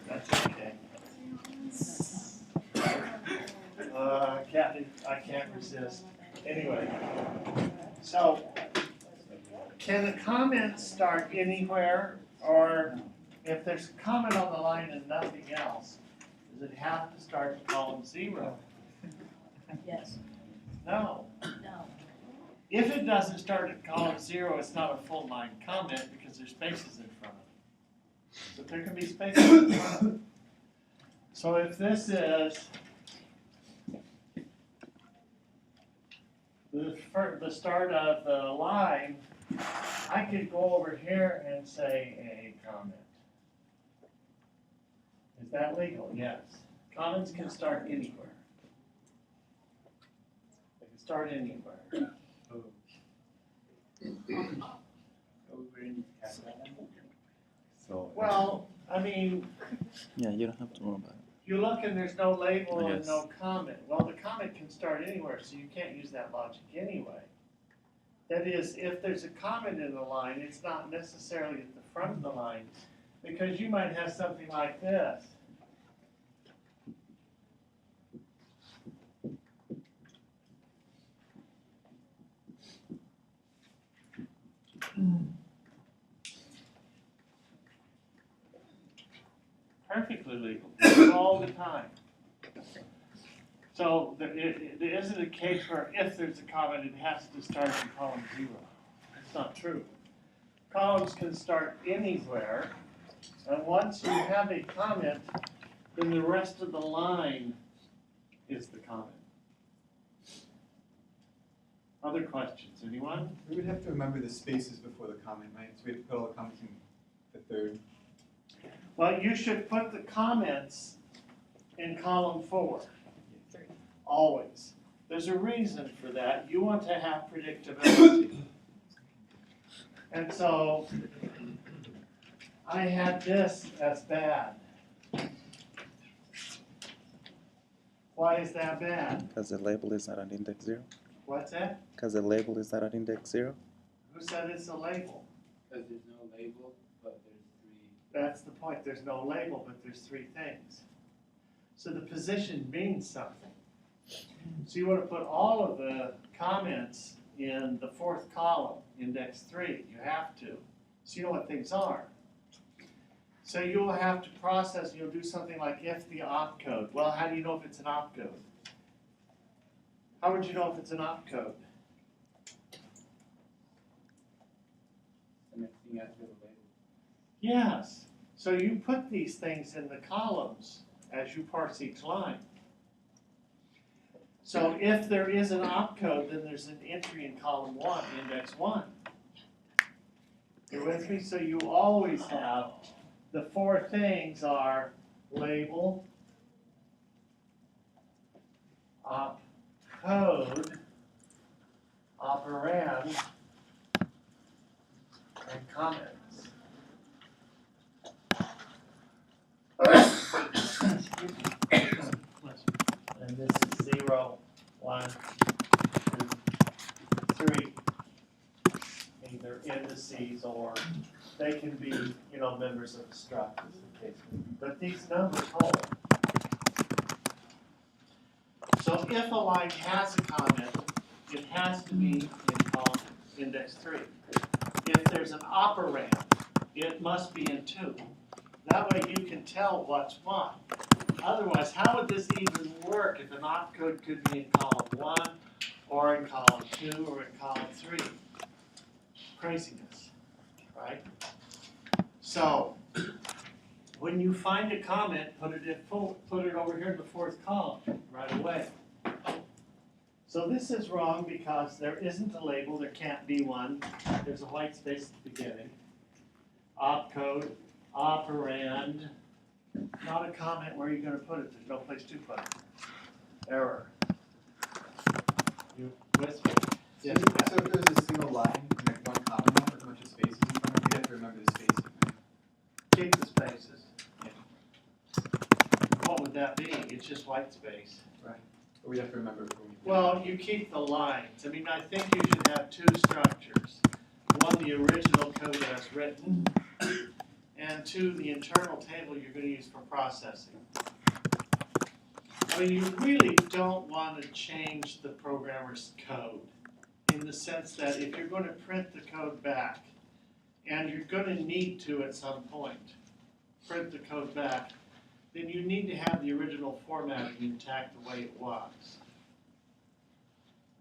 That's okay. I can't resist. Anyway, so can a comment start anywhere, or if there's a comment on the line and nothing else, does it have to start at column 0? Yes. No. No. If it doesn't start at column 0, it's not a full line comment because there's spaces in front of it. But there can be spaces in front of it. So if this is the start of the line, I could go over here and say a comment. Is that legal? Yes. Comments can start anywhere. They can start anywhere. So Well, I mean, Yeah, you don't have to worry about it. you look and there's no label and Yes. no comment. Well, the comment can start anywhere, so you can't use that logic anyway. That is, if there's a comment in the line, it's not necessarily at the front of the line, because you might have something like this. Perfectly legal, all the time. So there isn't a case where if there's a comment, it has to start in column 0. That's not true. Columns can start anywhere, and once you have a comment, then the rest of the line is the comment. Other questions, anyone? we would have to remember the spaces before the comment, right? So we have to put all the comments in the third. Well, you should put the comments in column 4. Always. There's a reason for that. You want to have predictability. And so I had this as bad. Why is that bad? Because the label is not at index 0. What's that? Because the label is not at index 0. Who said it's a label? Because there's no label, but there's 3. That's the point. There's no label, but there's 3 things. So the position means something. So you want to put all of the comments in the 4th column, index 3. You have to. So you know what things are. So you'll have to process, you'll do something like if the opcode. Well, how do you know if it's an opcode? How would you know if it's an opcode? The next thing has to be the label. Yes. So you put these things in the columns as you parse each line. So if there is an opcode, then there's an entry in column 1, index 1. You with me? So you always have the 4 things are label, opcode, operand, and comments. And this is 0, 1, 2, 3. Either indices or they can be, members of the struct as the case may be. But these numbers hold. So if a line has a comment, it has to be in column index 3. If there's an operand, it must be in 2. That way you can tell what's what. Otherwise, how would this even work if an opcode could be in column 1 or in column 2 or in column 3? Craziness, right? So, when you find a comment, put it over here in the 4th column right away. So this is wrong because there isn't a label, there can't be one. There's a white space at the beginning. Opcode, operand, not a comment. Where are you going to put it? There's no place to put it. Error. You with me? Yes. So if there's a single line, like one comment line with a bunch of spaces in front of it, we have to remember the spacing, right? Keep the spaces. What would that be? It's just white space. Right. But we have to remember before we. Well, you keep the lines. I mean, I think you should have 2 structures. One, the original code as written, and 2, the internal table you're going to use for processing. I mean, you really don't want to change the programmer's code in the sense that if you're going to print the code back, and you're going to need to at some point print the code back, then you need to have the original formatting intact the way it was.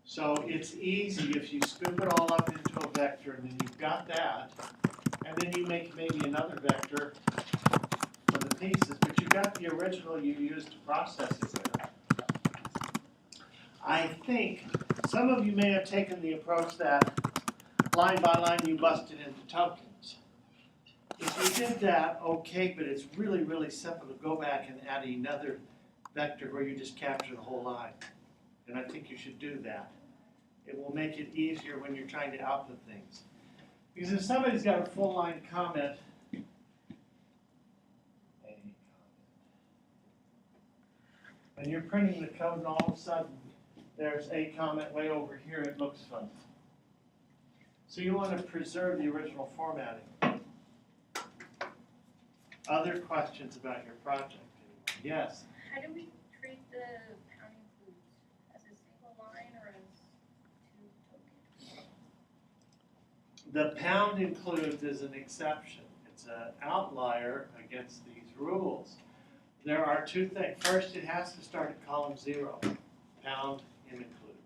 So it's easy if you scoop it all up into a vector and then you've got that, and then you make maybe another vector for the pieces, but you've got the original you used to process it with. I think some of you may have taken the approach that line by line you busted into tokens. If you did that, okay, but it's really, really simple to go back and add another vector where you just capture the whole line. And I think you should do that. It will make it easier when you're trying to output things. Because if somebody's got a full line comment, and you're printing the code and all of a sudden there's a comment way over here, it looks funny. So you want to preserve the original formatting. Other questions about your project? Yes? How do we treat the pound includes? As a single line or as two tokens? The pound includes is an exception. It's an outlier against these rules. There are 2 things. First, it has to start at column 0, pound in include.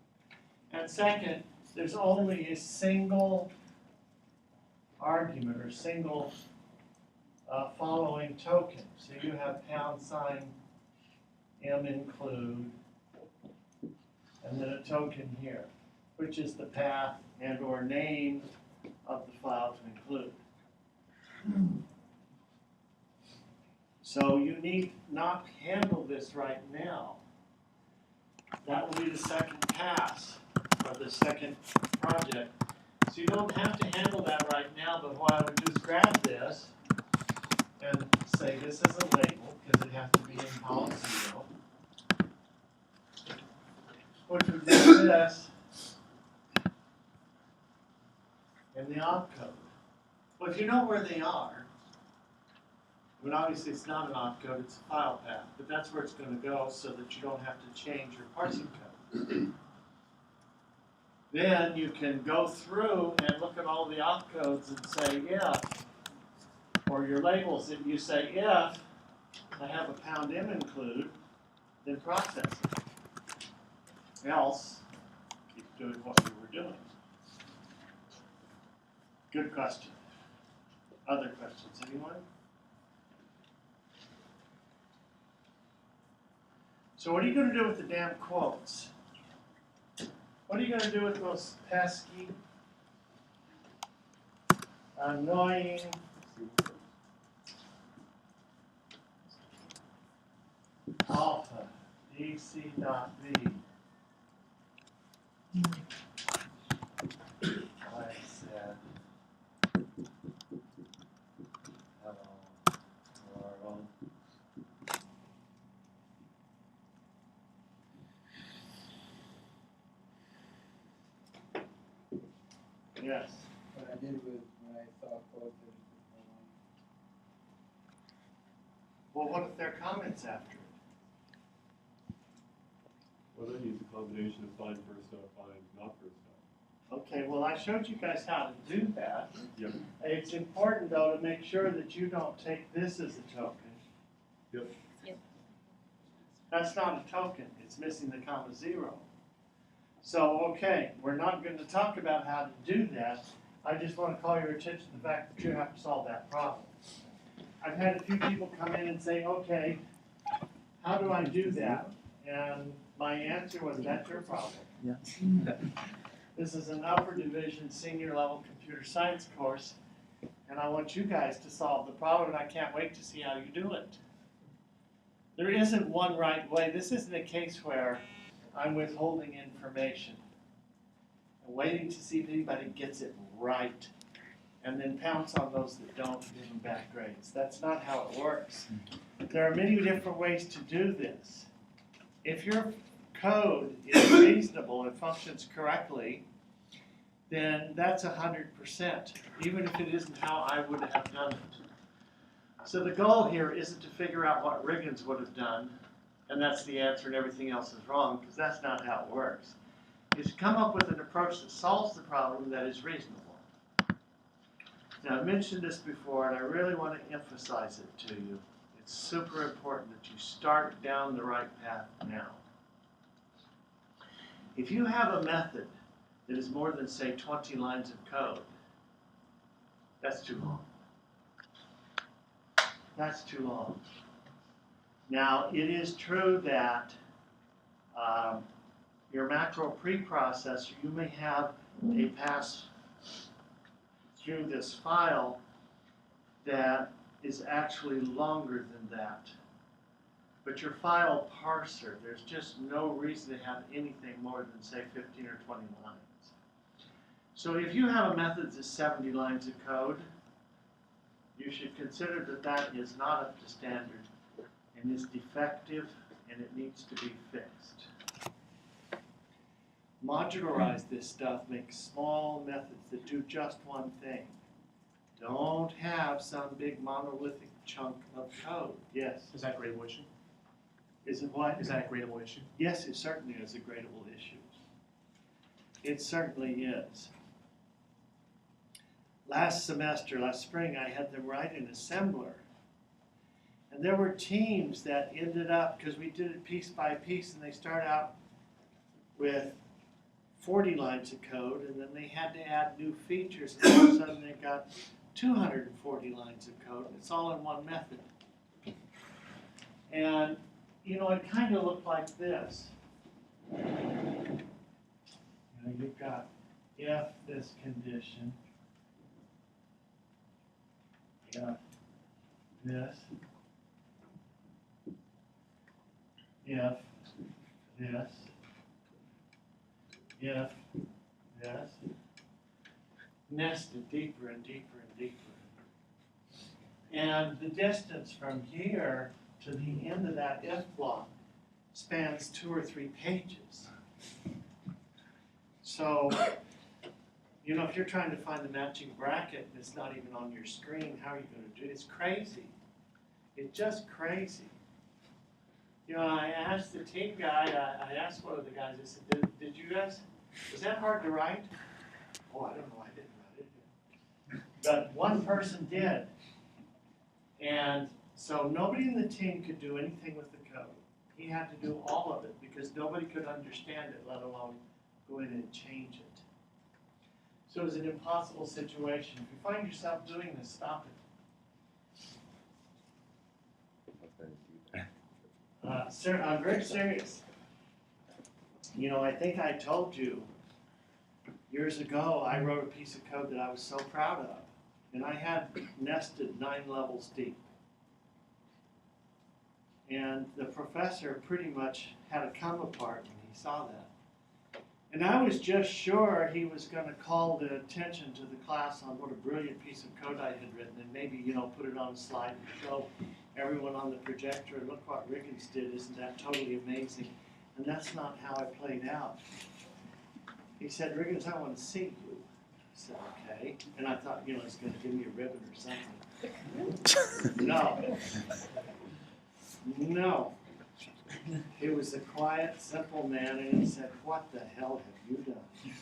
And second, there's only a single argument or single following token. So you have pound sign M include, and then a token here, which is the path and or name of the file to include. So you need not handle this right now. That will be the second pass of the second project. So you don't have to handle that right now, but what I would do is grab this and say this is a label, because it has to be in column 0. Which would make this in the opcode. Well, if you know where they are, I mean, obviously it's not an opcode, it's a file path, but that's where it's going to go so that you don't have to change your parsing code. Then you can go through and look at all the opcodes and say if, or your labels, if you say if I have a pound M include, then process it. Else, keep doing what you were doing. Good question. Other questions, anyone? So what are you going to do with the damn quotes? What are you going to do with those pesky, annoying, alpha, dc.v? I said, hello, world. Yes. What I did was when I saw quotes, it was just Well, what if there are comments after it? Well, then use a combination of find first up, find not first up. Okay, well, I showed you guys how to do that. Yep. It's important, though, to make sure that you don't take this as a token. Yep. That's not a token. It's missing the comma 0. So, okay, we're not going to talk about how to do that. I just want to call your attention to the fact that you have to solve that problem. I've had a few people come in and say, okay, how do I do that? And my answer was, that's your problem. Yeah. This is an upper division senior level computer science course, and I want you guys to solve the problem, and I can't wait to see how you do it. There isn't one right way. This isn't a case where I'm withholding information and waiting to see if anybody gets it right and then pounce on those that don't and give them bad grades. That's not how it works. There are many different ways to do this. If your code is reasonable and functions correctly, then that's 100%, even if it isn't how I would have done it. So the goal here isn't to figure out what Riggins would have done, and that's the answer and everything else is wrong, because that's not how it works. It's to come up with an approach that solves the problem that is reasonable. Now, I've mentioned this before, and I really want to emphasize it to you. It's super important that you start down the right path now. If you have a method that is more than, say, 20 lines of code, that's too long. That's too long. Now, it is true that your macro preprocessor, you may have a pass through this file that is actually longer than that. But your file parser, there's just no reason to have anything more than, say, 15 or 20 lines. So if you have a method that's 70 lines of code, you should consider that that is not up to standard and is defective and it needs to be fixed. Modularize this stuff, make small methods that do just one thing. Don't have some big monolithic chunk of code. Yes. Is that a gradable issue? Is it what? Is that a gradable issue? Yes, it certainly is a gradable issue. It certainly is. Last spring, I had them write an assembler. And there were teams that ended up, because we did it piece by piece, and they start out with 40 lines of code, and then they had to add new features, and all of a sudden they got 240 lines of code, and it's all in one method. And, you know, it kind of looked like this. You know, you've got if this condition, if this, if this, if this, nested deeper and deeper and deeper. And the distance from here to the end of that if block spans 2 or 3 pages. So, you know, if you're trying to find the matching bracket and it's not even on your screen, how are you going to do it? It's crazy. It's just crazy. You know, I asked the team guy, I asked one of the guys, I said, did you guys, was that hard to write? Oh, I don't know, I didn't write it. But one person did. And so nobody in the team could do anything with the code. He had to do all of it because nobody could understand it, let alone go in and change it. So it was an impossible situation. If you find yourself doing this, stop it. Sir, I'm very serious. You know, I think I told you years ago I wrote a piece of code that I was so proud of. And I had nested 9 levels deep. And the professor pretty much had a come apart when he saw that. And I was just sure he was going to call the attention to the class on what a brilliant piece of code I had written and maybe, you know, put it on a slide and show everyone on the projector, look what Riggins did, isn't that totally amazing? And that's not how it played out. He said, Riggins, I want to see you. I said, okay. And I thought, you know, he's going to give me a ribbon or something. No. No. He was a quiet, simple man, and he said, what the hell have you done?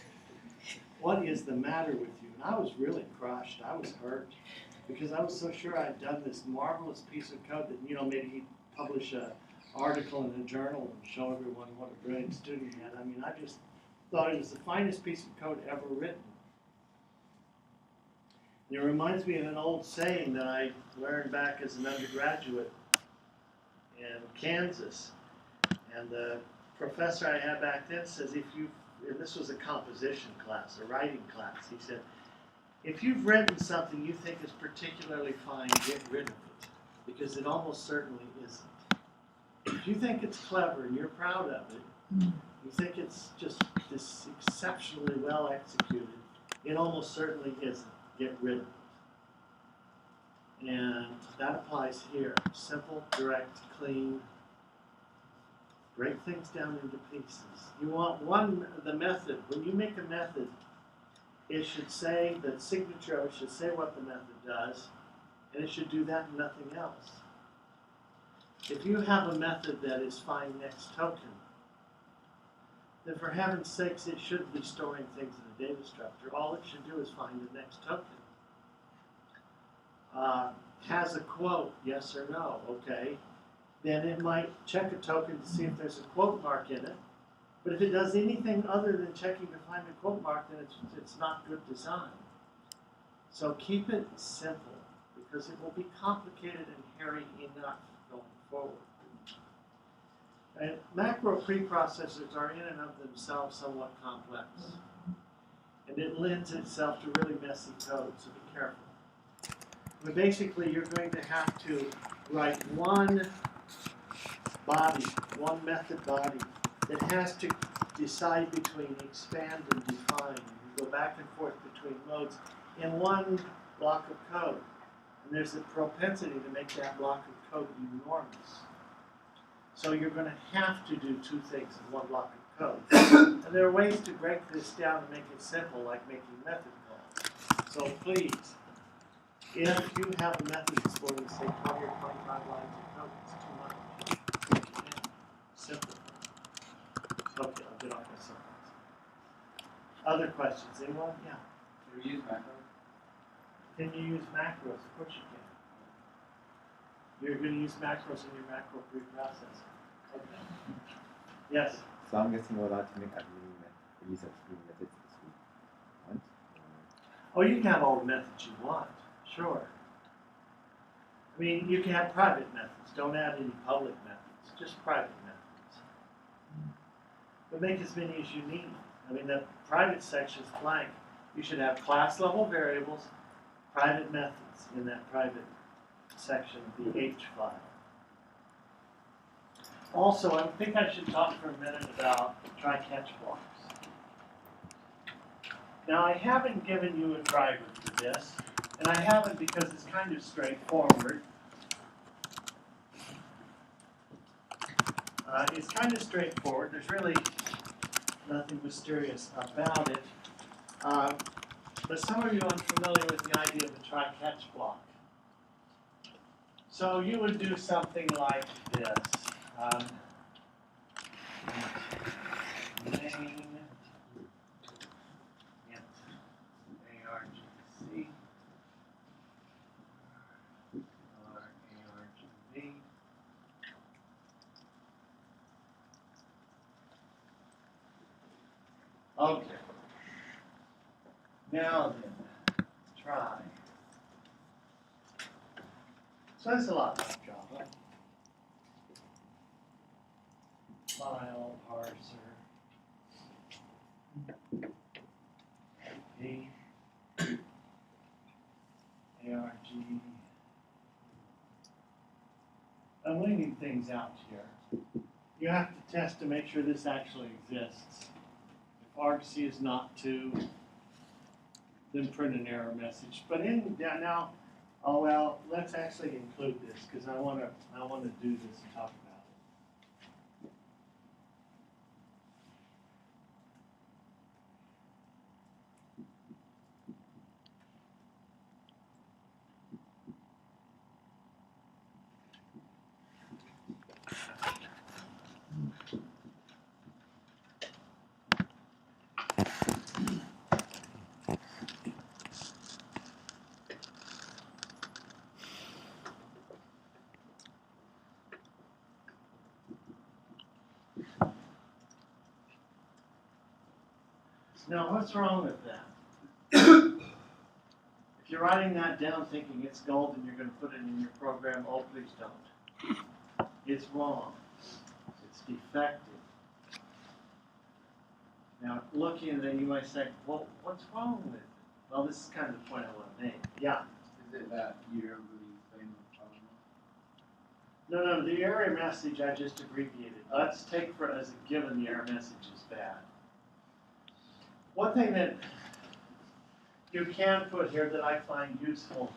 What is the matter with you? And I was really crushed. I was hurt because I was so sure I'd done this marvelous piece of code that, you know, maybe he'd publish an article in a journal and show everyone what a brilliant student he had. I mean, I just thought it was the finest piece of code ever written. And it reminds me of an old saying that I learned back as an undergraduate in Kansas. And the professor I had back then says, and this was a composition class, a writing class, he said, if you've written something you think is particularly fine, get rid of it, because it almost certainly isn't. If you think it's clever and you're proud of it, you think it's just this exceptionally well executed, it almost certainly isn't. Get rid of it. And that applies here. Simple, direct, clean. Break things down into pieces. You want the method. When you make a method, it should say, the signature of it should say what the method does, And it should do that and nothing else. If you have a method that is find next token, then for heaven's sakes, it shouldn't be storing things in a data structure. All it should do is find the next token. Has a quote, yes or no, okay. Then it might check a token to see if there's a quote mark in it. But if it does anything other than checking to find a quote mark, then it's not good design. So keep it simple, because it will be complicated and hairy enough going forward. And macro preprocessors are in and of themselves somewhat complex. And it lends itself to really messy code, so be careful. But basically, you're going to have to write one body, one method body, that has to decide between expand and define. You go back and forth between modes in one block of code. And there's a propensity to make that block of code enormous. So you're going to have to do two things in one block of code. And there are ways to break this down and make it simple, like making method calls. So please, if you have a method that's going to say 20 or 25 lines of code, it's too much. Simple. Okay, I'll get off my soapbox. Other questions? Anyone? Yeah. Can we use macros? Can you use macros? Of course you can. You're going to use macros in your macro preprocessor. Okay. Yes. So I'm guessing we're allowed to make as many use as many methods as we want. Oh, you can have all the methods you want. Sure. I mean, you can have private methods. Don't add any public methods. Just private methods. But make as many as you need. I mean, the private section is blank. You should have class level variables, private methods in that private section of the H file. Also, I think I should talk for a minute about try-catch blocks. Now, I haven't given you a driver for this, and I haven't because it's kind of straightforward. It's kind of straightforward. There's really nothing mysterious about it. But some of you are unfamiliar with the idea of a try-catch block. So you would do something like this. Main ARGC or ARGB. Okay. Now then, try. So that's a lot like Java. File parser. IP. ARG. I'm leaving things out here. You have to test to make sure this actually exists. If argc is not 2, then print an error message. But in now, oh well, let's actually include this because I want to do this and talk about it. Now, what's wrong with that? If you're writing that down thinking it's gold and you're going to put it in your program, oh, please don't. It's wrong. It's defective. Now, looking at it, you might say, well, what's wrong with it? Well, this is kind of the point I want to make. Yeah? Is it that you don't really explain the problem? No, the error message I just abbreviated. Let's take for as a given the error message is bad. One thing that you can put here that I find useful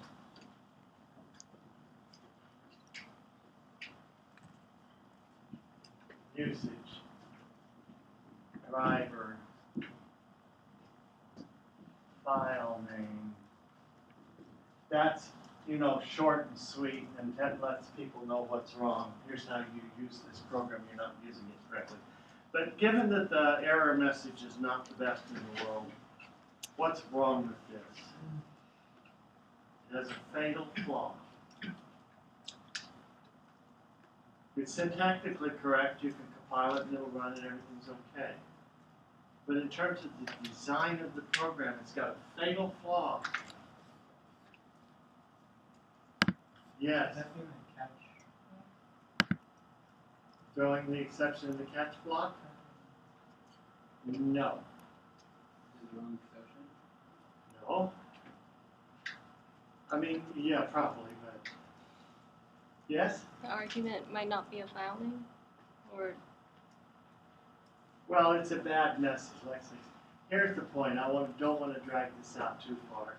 usage, driver, file name. That's short and sweet, and that lets people know what's wrong. Here's how you use this program, you're not using it correctly. But given that the error message is not the best in the world, what's wrong with this? It has a fatal flaw. If it's syntactically correct, you can compile it and it'll run and everything's okay. But in terms of the design of the program, it's got a fatal flaw. Yes. Does that mean I catch? Throwing the exception in the catch block? No. Is the wrong exception? No. I mean, yeah, probably, but. Yes? The argument might not be a file name, or Well, it's a bad message, Lexi. Here's the point. Don't want to drag this out too far.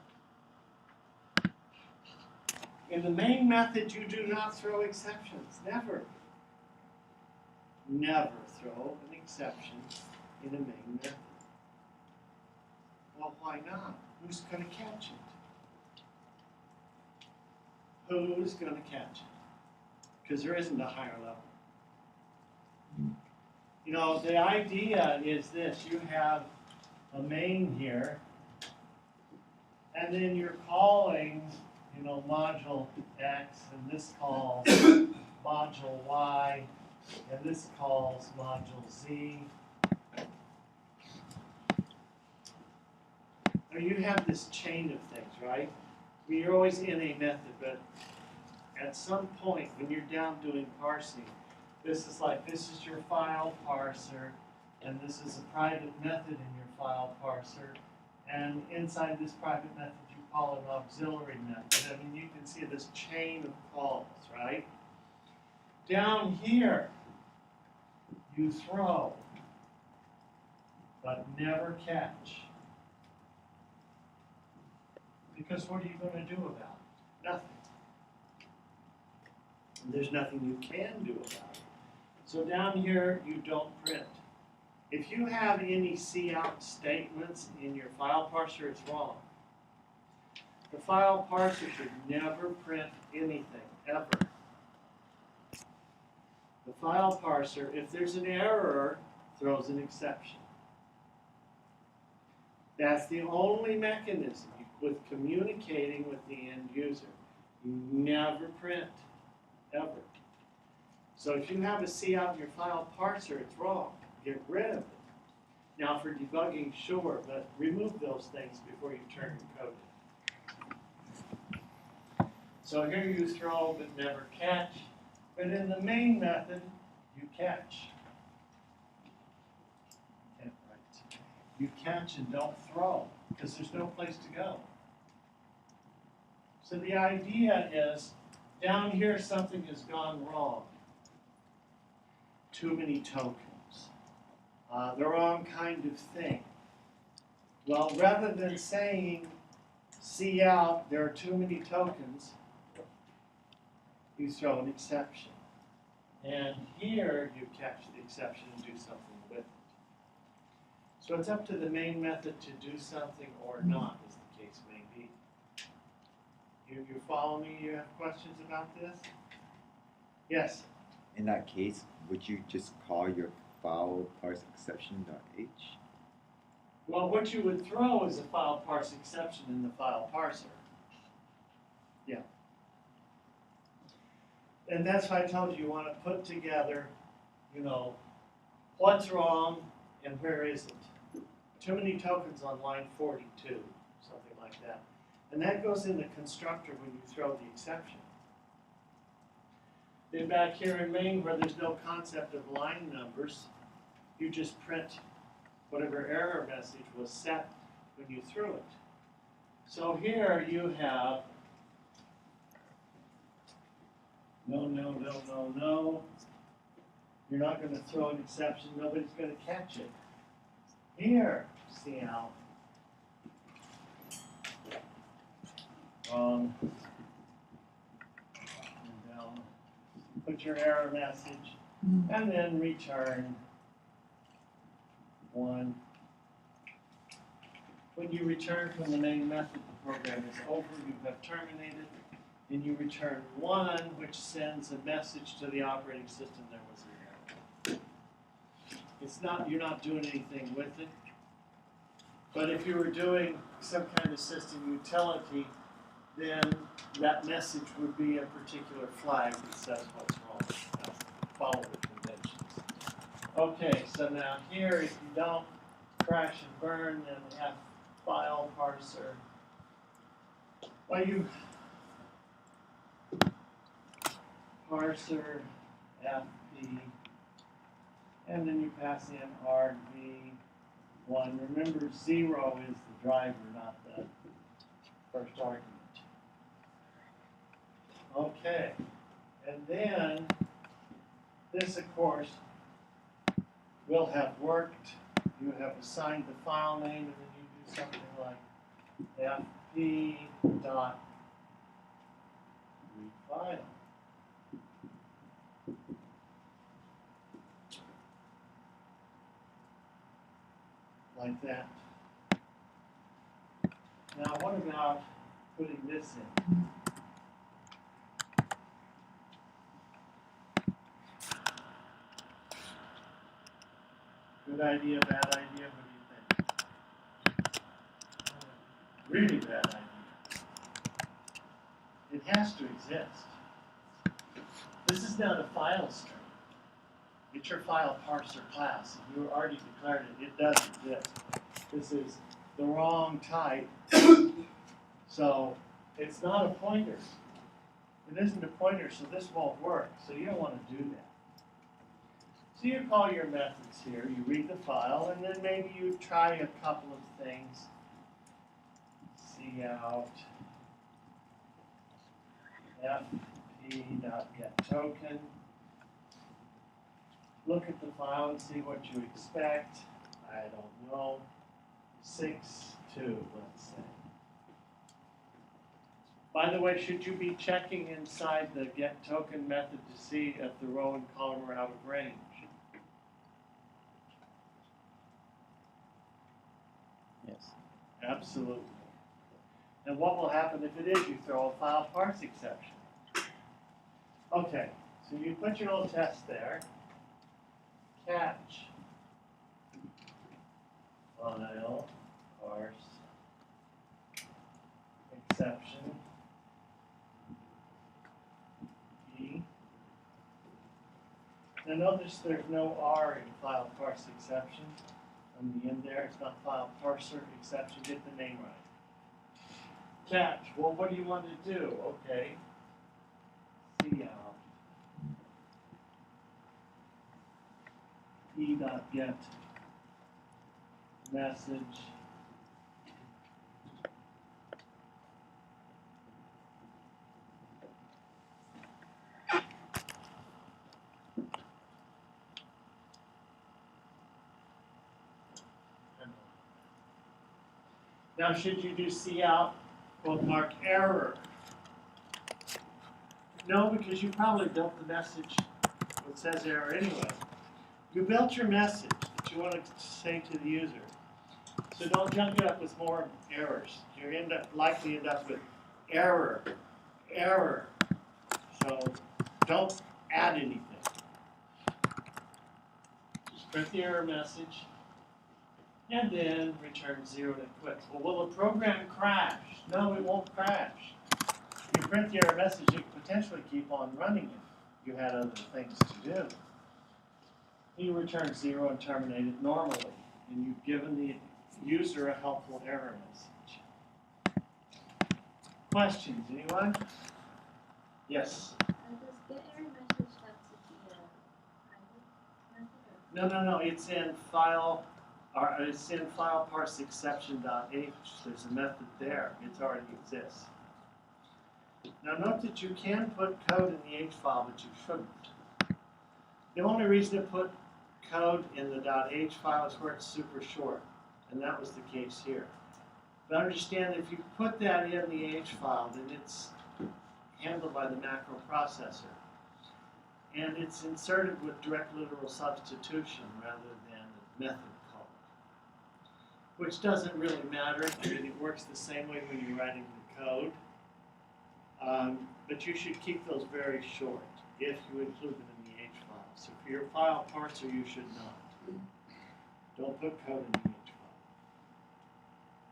In the main method, you do not throw exceptions. Never. Never throw an exception in a main method. Well, why not? Who's going to catch it? Who's going to catch it? Because there isn't a higher level. The idea is this. You have a main here, and then you're calling, module X, and this calls module Y, and this calls module Z. Now you have this chain of things, right? I mean, you're always in a method, but at some point when you're down doing parsing, this is your file parser, and this is a private method in your file parser, and inside this private method you call an auxiliary method. I mean, you can see this chain of calls, right? Down here, you throw, but never catch. Because what are you going to do about it? Nothing. And there's nothing you can do about it. So down here, you don't print. If you have any cout statements in your file parser, it's wrong. The file parser should never print anything, ever. The file parser, if there's an error, throws an exception. That's the only mechanism with communicating with the end user. You never print, ever. So if you have a cout in your file parser, it's wrong. Get rid of it. Now for debugging, sure, but remove those things before you turn your code in. So here you throw but never catch. But in the main method, you catch. Yeah, right. You catch and don't throw, because there's no place to go. So the idea is, down here something has gone wrong. Too many tokens. The wrong kind of thing. Well, rather than saying, cout, there are too many tokens, you throw an exception. And here you catch the exception and do something with it. So it's up to the main method to do something or not, as the case may be. You follow me? You have questions about this? Yes? In that case, would you just call your file parse exception.h? Well, what you would throw is a file parse exception in the file parser. Yeah. And that's why I told you want to put together, what's wrong and where is it. Too many tokens on line 42, something like that. And that goes in the constructor when you throw the exception. Then back here in main, where there's no concept of line numbers, you just print whatever error message was set when you threw it. So here you have no. You're not going to throw an exception. Nobody's going to catch it. Here, cout. Wrong. And down. Put your error message, and then return 1. When you return from the main method, the program is over. You have terminated. and you return 1, which sends a message to the operating system there was an error. It's not, you're not doing anything with it. But if you were doing some kind of system utility, then that message would be a particular flag that says what's wrong. Now, follow the conventions. Okay, so now here, if you don't crash and burn, then we have file parser. Well, you parser FP, and then you pass in RV1. Remember, 0 is the driver, not the first argument. Okay, and then this, of course, will have worked. You have assigned the file name, and then you do something like fp dot refile. Like that. Now, what about putting this in? Good idea, bad idea, what do you think? Really bad idea. It has to exist. This is not a file string. It's your file parser class. You already declared it. It does exist. This is the wrong type. So it's not a pointer. It isn't a pointer, so this won't work. So you don't want to do that. So you call your methods here. You read the file, and then maybe you try a couple of things. Cout fp.getToken. Look at the file and see what you expect. I don't know. 6.2, let's say. By the way, should you be checking inside the getToken method to see if the row and column are out of range? Yes. Absolutely. And what will happen if it is? You throw a file parse exception. Okay, so you put your little test there. Catch file parse exception E. Now notice there's no R in file parse exception on the end there. It's not file parser exception. Get the name right. Catch. Well, what do you want to do? Okay. Cout e.get message now should you do cout bookmark error? No, because you probably built the message that says error anyway. You built your message that you want to say to the user. So don't junk it up with more errors. You likely end up with error, error. So don't add anything. Just print the error message and then return 0 and it quits. Well, will the program crash? No, it won't crash. If you print the error message, you can potentially keep on running it. You had other things to do. You return 0 and terminate it normally. And you've given the user a helpful error message. Questions, anyone? Yes? Does get error message have to be a private method or? No. It's in file parse exception.h. There's a method there. It already exists. Now note that you can put code in the H file, but you shouldn't. The only reason to put code in the .h file is where it's super short, and that was the case here. But understand that if you put that in the H file, then it's handled by the macro processor. And it's inserted with direct literal substitution rather than a method call. Which doesn't really matter. I mean, it works the same way when you're writing the code. But you should keep those very short if you include them in the H file. So for your file parser, you should not. Don't put code in the H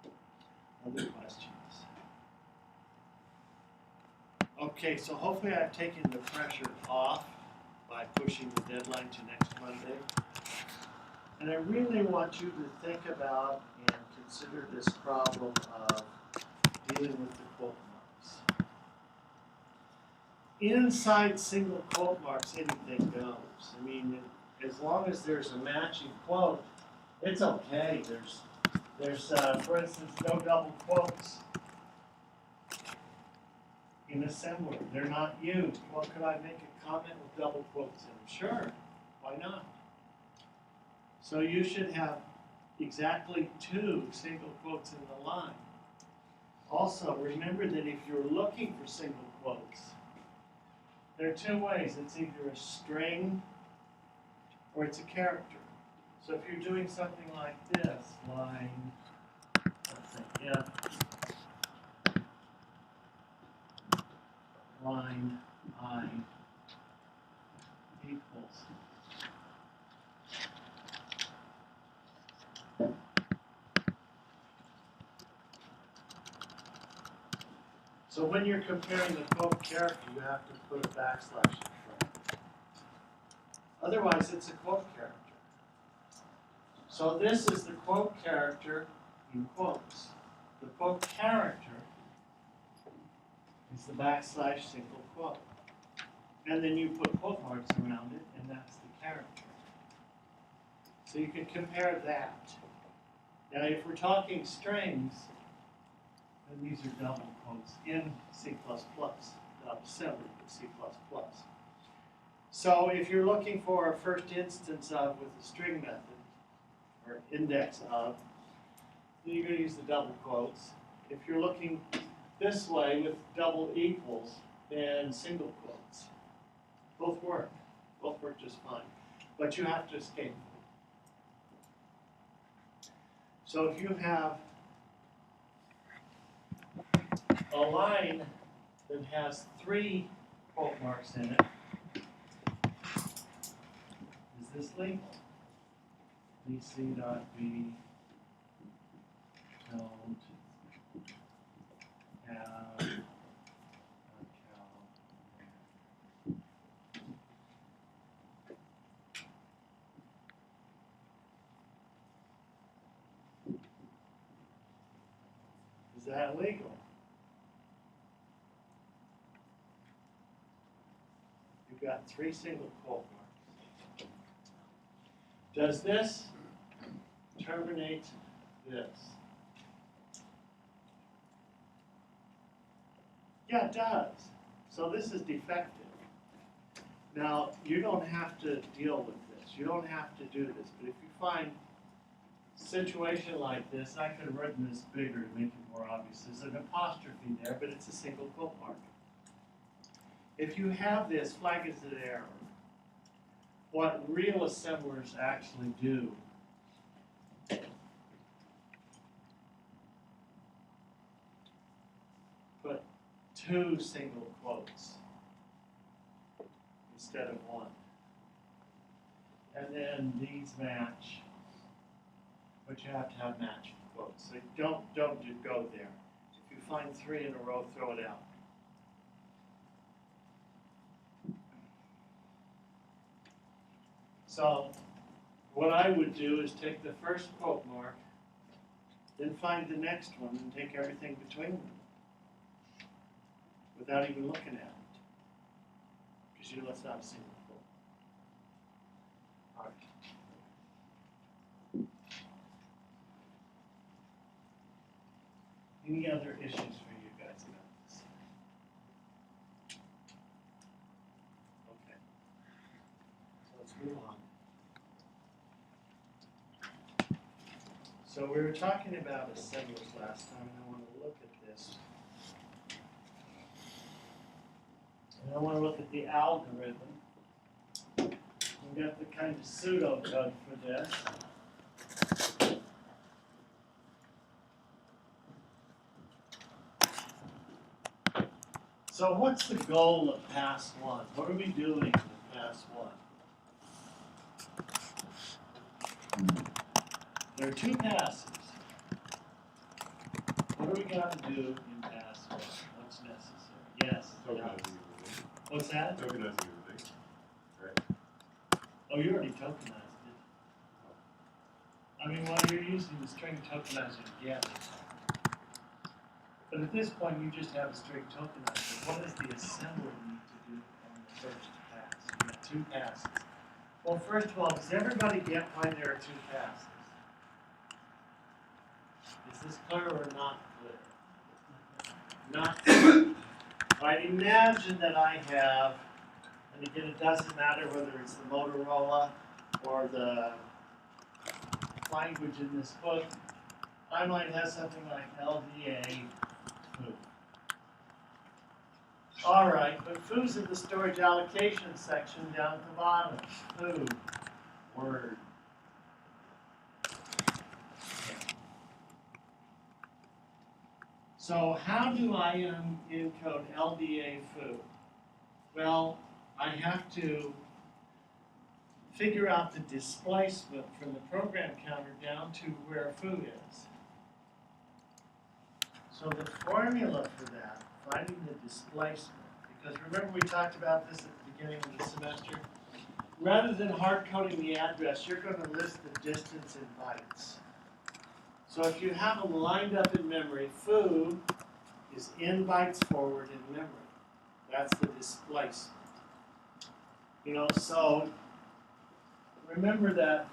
file. Other questions? Okay, so hopefully I've taken the pressure off by pushing the deadline to next Monday. And I really want you to think about and consider this problem of dealing with the quote marks. Inside single quote marks, anything goes. I mean, as long as there's a matching quote, it's okay. There's for instance, no double quotes in assembler. They're not used. Well, could I make a comment with double quotes in them? Sure, why not? So you should have exactly 2 single quotes in the line. Also, remember that if you're looking for single quotes, there are 2 ways. It's either a string or it's a character. So if you're doing something like this, line, let's say if line I equals so when you're comparing the quote character, you have to put a backslash in front. Otherwise, it's a quote character. So this is the quote character in quotes. The quote character is the backslash single quote. And then you put quote marks around it, and that's the character. So you can compare that. Now, if we're talking strings, then these are double quotes in C++, not assembly, but C++. So if you're looking for a first instance of with the string method, or index of, then you're going to use the double quotes. If you're looking this way with double equals, then single quotes. Both work just fine. But you have to escape. So if you have a line that has 3 quote marks in it, is this legal? BC.B don't have a cal. Is that legal? You've got 3 single quote marks. Does this terminate this? Yeah, it does. So this is defective. Now, you don't have to deal with this. You don't have to do this. But if you find a situation like this, I could have written this bigger to make it more obvious. There's an apostrophe there, but it's a single quote mark. If you have this, flag is an error. What real assemblers actually do put 2 single quotes instead of 1. And then these match, but you have to have matching quotes. So don't go there. If you find 3 in a row, throw it out. So what I would do is take the first quote mark, then find the next one and take everything between them without even looking at it. Because you know it's not a single quote. All right. Any other issues for you guys about this? Okay. So let's move on. So we were talking about assemblers last time, and I want to look at this. And I want to look at the algorithm. We've got the kind of pseudocode for this. So what's the goal of pass one? What are we doing in pass one? There are two passes. What are we gonna do in pass one? What's necessary? Yes. Tokenizing everything. What's that? Tokenizing everything. Right? Oh, you already tokenized it. I mean, while you're using the string tokenizer again. But at this point, you just have a string tokenizer. What does the assembler need to do on the first pass? You got two passes. Well, first of all, does everybody get why there are two passes? Is this clear or not clear? Not clear. I'd imagine that I have, and again, it doesn't matter whether it's the Motorola or the language in this book, I might have something like LDA foo. All right, but foo's in the storage allocation section down at the bottom. Foo, word. So how do I encode LDA foo? Well, I have to figure out the displacement from the program counter down to where foo is. So the formula for that, finding the displacement, because remember we talked about this at the beginning of the semester? Rather than hard coding the address, you're going to list the distance in bytes. So if you have them lined up in memory, foo is in bytes forward in memory. That's the displacement. You know, so remember that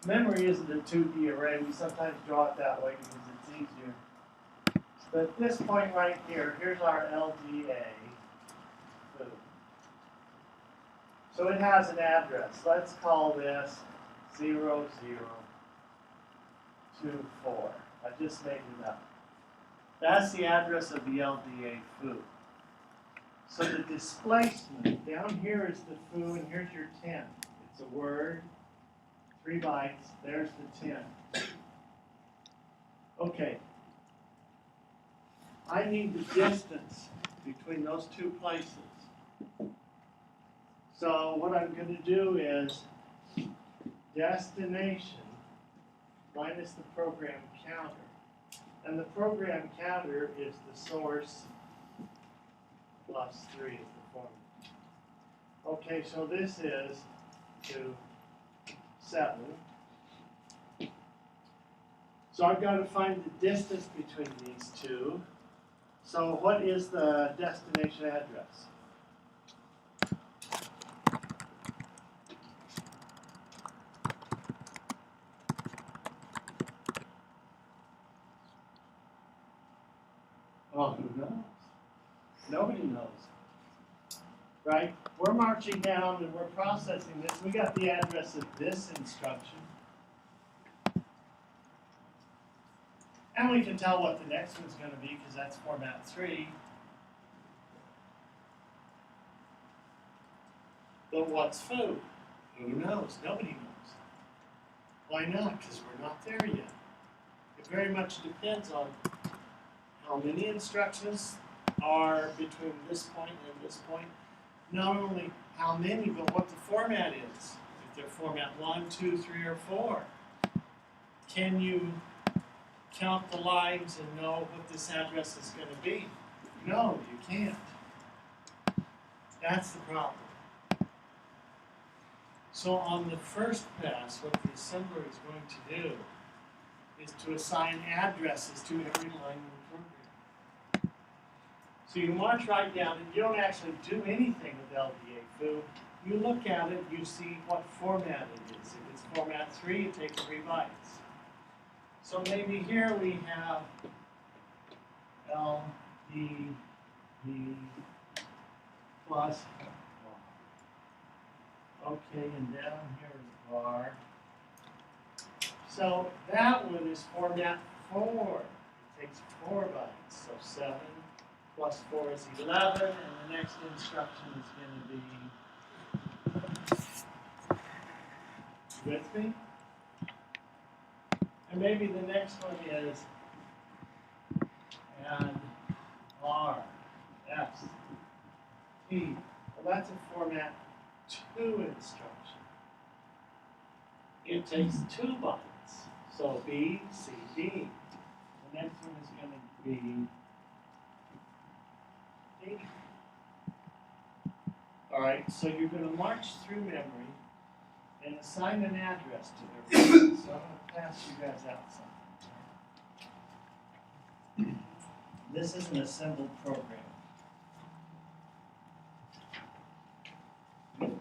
memory isn't a 2D array. We sometimes draw it that way because it's easier. But at this point right here, here's our LDA foo. So it has an address. Let's call this 0024. I just made it up. That's the address of the LDA foo. So the displacement, down here is the foo, and here's your 10. It's a word, 3 bytes, there's the 10. Okay. I need the distance between those two places. So what I'm going to do is destination minus the program counter. And the program counter is the source plus 3 is the formula. Okay, so this is to 7. So I've got to find the distance between these two. So what is the destination address? Oh, who knows? Nobody knows. Right? We're marching down and we're processing this. We got the address of this instruction. And we can tell what the next one's going to be because that's format 3. But what's foo? Who knows? Nobody knows. Why not? Because we're not there yet. It very much depends on how many instructions are between this point and this point. Not only how many, but what the format is. If they're format 1, 2, 3, or 4. Can you count the lines and know what this address is going to be? No, you can't. That's the problem. So on the first pass, what the assembler is going to do is to assign addresses to every line in the program. So you march right down, and you don't actually do anything with LDA foo. You look at it, you see what format it is. If it's format 3, you take 3 bytes. So maybe here we have LDB plus. Okay, and down here is bar. So that one is format 4. It takes 4 bytes. So 7 plus 4 is 11, and the next instruction is going to be, with me? And maybe the next one is add R. S, T. Well, that's a format 2 instruction. It takes 2 bytes. So B, C, D. The next one is going to be D. All right, so you're going to march through memory and assign an address to their phone. So I'm going to pass you guys out something. This is an assembled program. And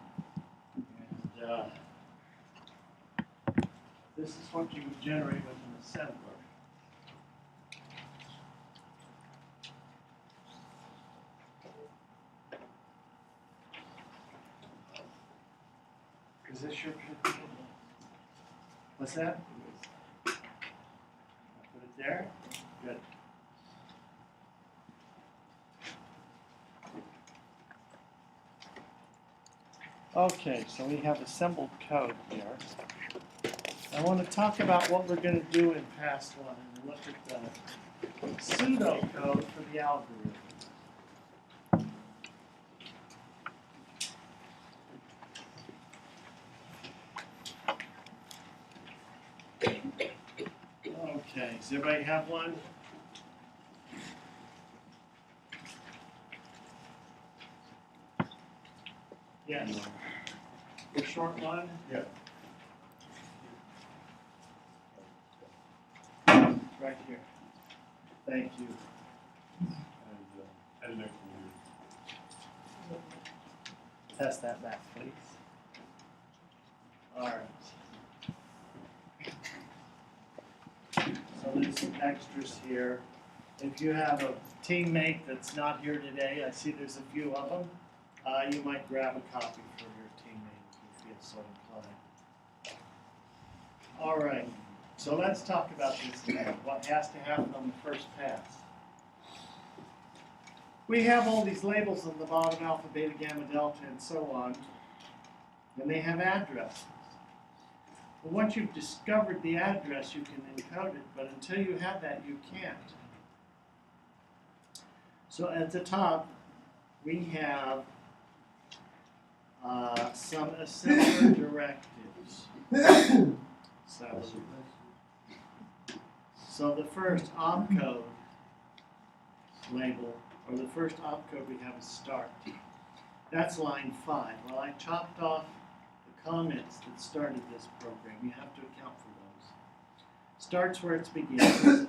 this is what you would generate with an assembler. Is this your picture? What's that? Put it there? Good. Okay, so we have assembled code here. I want to talk about what we're going to do in Pass 1 and look at the pseudocode for the algorithm. Okay, does everybody have one? Yes. The short one? Yeah. Right here. Thank you. And an extra one. Pass that back, please. All right. So there's some extras here. If you have a teammate that's not here today, I see there's a few of them, you might grab a copy for your teammate if you feel so inclined. All right, so let's talk about this now. What has to happen on the first pass? We have all these labels on the bottom, alpha, beta, gamma, delta, and so on, and they have addresses. Well, once you've discovered the address, you can encode it, but until you have that, you can't. So at the top, we have some assembler directives. So the first opcode label, or the first opcode we have is start. That's line 5. Well, I chopped off the comments that started this program. You have to account for those. Starts where it begins.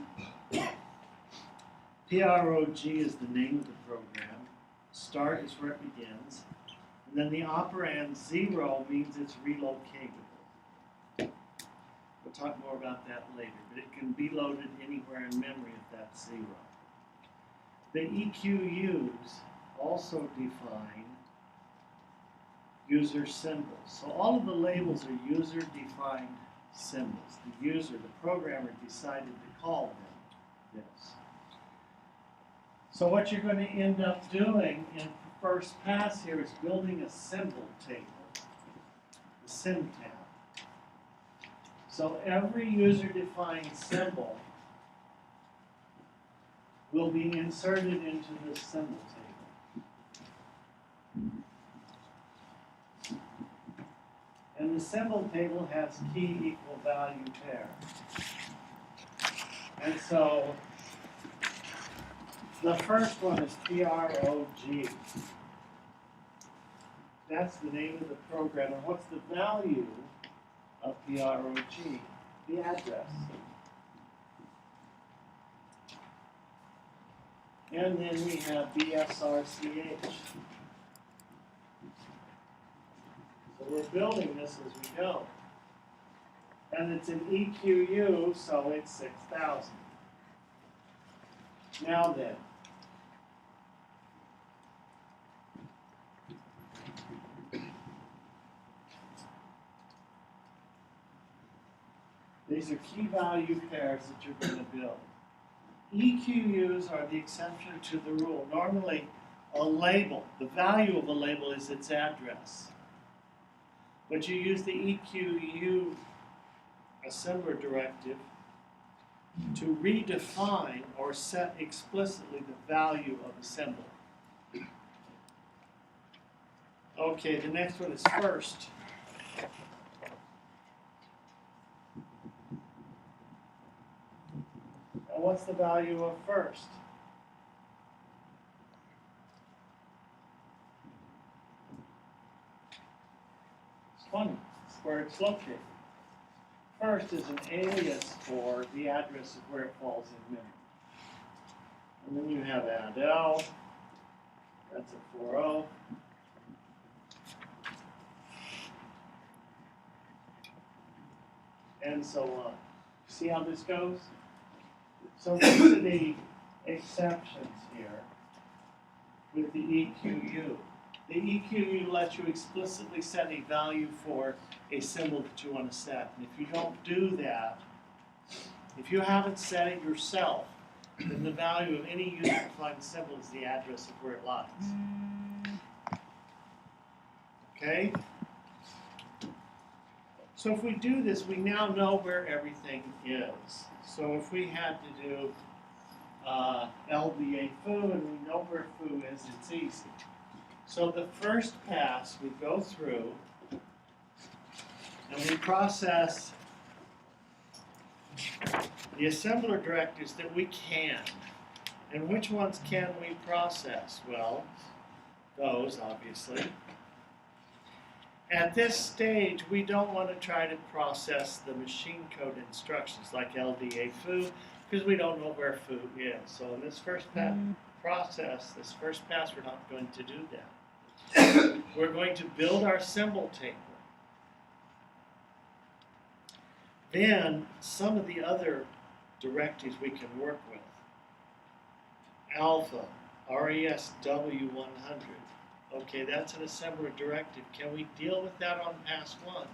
PROG is the name of the program. Start is where it begins. And then the operand 0 means it's relocatable. We'll talk more about that later, but it can be loaded anywhere in memory if that's 0. The EQUs also define user symbols. So all of the labels are user-defined symbols. The user, the programmer, decided to call them this. So what you're going to end up doing in first pass here is building a symbol table, the sim tab. So every user-defined symbol will be inserted into this symbol table. And the symbol table has key equal value pair. And so the first one is PROG. That's the name of the program. And what's the value of PROG? The address. And then we have BSRCH. So we're building this as we go. And it's an EQU, so it's 6,000. Now then, these are key value pairs that you're going to build. EQUs are the exception to the rule. Normally, a label, the value of a label is its address. But you use the EQU assembler directive to redefine or set explicitly the value of a symbol. Okay, the next one is first. And what's the value of first? It's 20. It's where it's located. First is an alias for the address of where it falls in memory. And then you have Adele. That's a 40. And so on. See how this goes? So these are the exceptions here with the EQU. The EQU lets you explicitly set a value for a symbol that you want to set. And if you don't do that, if you haven't set it yourself, then the value of any user-defined symbol is the address of where it lies. Okay? So if we do this, we now know where everything is. So if we had to do LDA foo and we know where foo is, it's easy. So the first pass we go through and we process the assembler directives that we can. And which ones can we process? Well, those obviously. At this stage, we don't want to try to process the machine code instructions like LDA foo because we don't know where foo is. So in this first pass, we're not going to do that. We're going to build our symbol table. Then some of the other directives we can work with. Alpha, RESW100. Okay, that's an assembler directive. Can we deal with that on pass 1?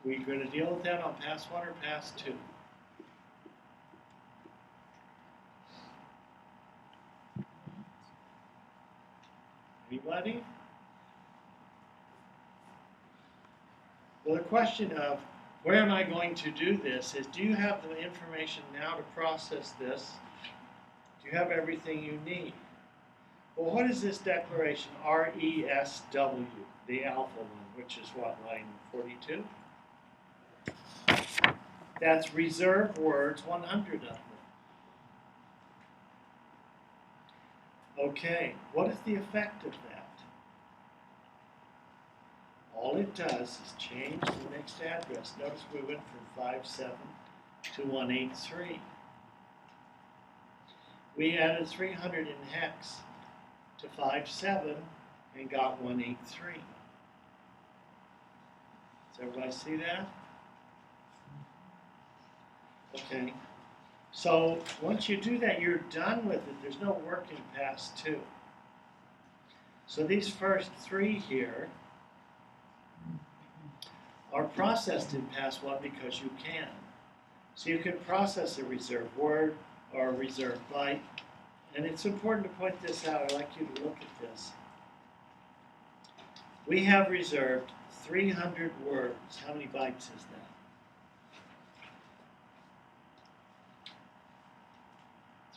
We're going to deal with that on pass 1 or pass 2? Anybody? Well, the question of where am I going to do this is, do you have the information now to process this? Do you have everything you need? Well, what is this declaration, RESW, the alpha one, which is what, line 42? That's reserved words, 100 of them. Okay, what is the effect of that? All it does is change the next address. Notice we went from 57 to 183. We added 300 in hex to 57 and got 183. Does everybody see that? Okay. So once you do that, you're done with it. There's no work in pass 2. So these first 3 here are processed in pass 1 because you can. So you can process a reserved word or a reserved byte. And it's important to point this out. I'd like you to look at this. We have reserved 300 words. How many bytes is that?